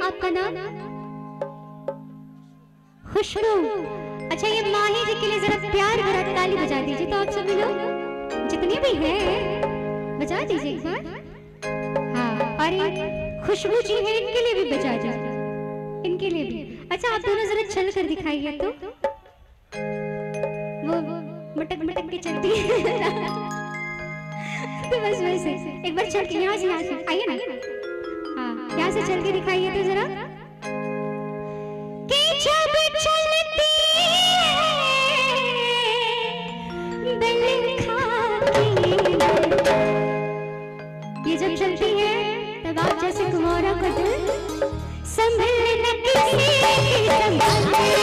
आपका नाम? खुशबू। अच्छा, ये माही जी के लिए जरा प्यार भरा ताली बजा दीजिए तो आप सभी लोग जितने भी हैं बजा दीजिए एक बार। हाँ, और ये खुशबू जी है, इनके लिए भी बजा दीजिए, इनके लिए भी। अच्छा, आप दोनों जरा चल कर दिखाइए तो वो मटक मटक के चलती है तो बस वैसे एक बार चल के यहाँ से आइए ना। हाँ, यहाँ से चल के दिखाइए तो जरा। कि जब चलती दिल खाती, ये जब चलती है तब आप जैसे कुमारा का दिल संभल न किसी संभाले।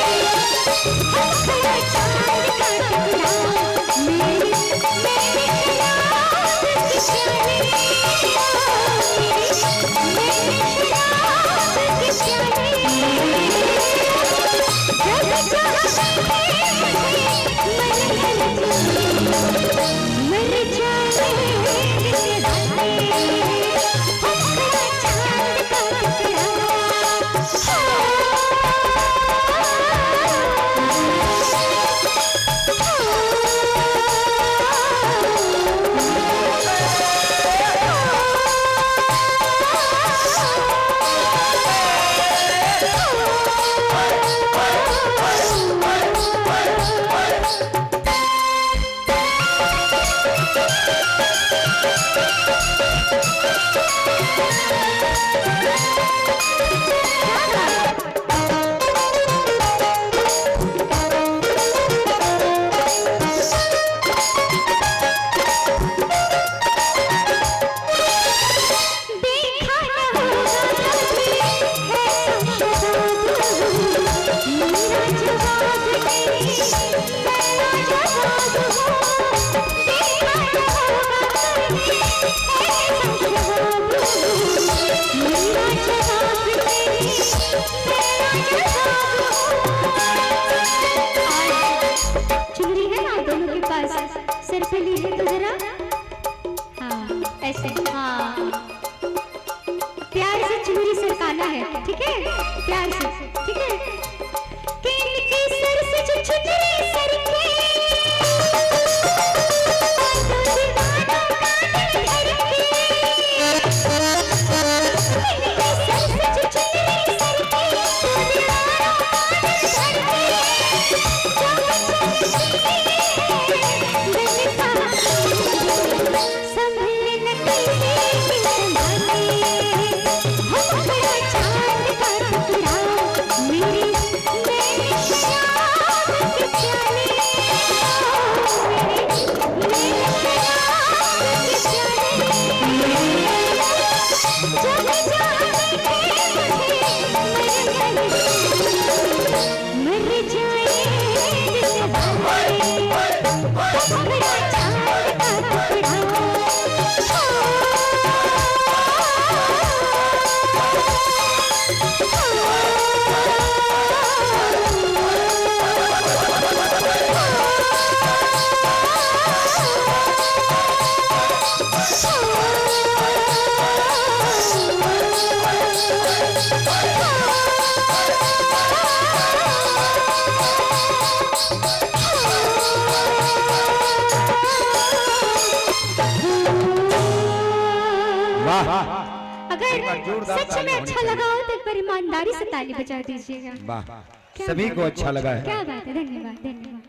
मेरा जवाब तेरी चुनरी है ना दोनों के पास, सिर पे लीजिए तो जरा, हाँ ऐसे, हाँ प्यार से चुनरी सरकाना है, ठीक है, प्यार से, ठीक है। कि इनकी सर से जो चुनरी सरके, तो दीवानों का दिल धड़के। इनकी सर से जो चुनरी सरके, तो दीवानों का दिल धड़के। संभले न कैसे संभाले, हम बड़ा चांद का टुकड़ा, मेरी नैन शाम के प्याले, मेरी नैन शाम के प्याले। जब जाने मर जाए दिल वाले, तब बड़ा चांद का टुकड़ा। अगर सच में अच्छा लगा हो तो एक बार ईमानदारी से ताली बजा दीजिएगा। वाह, सभी को अच्छा लगा है। क्या बात है, धन्यवाद धन्यवाद।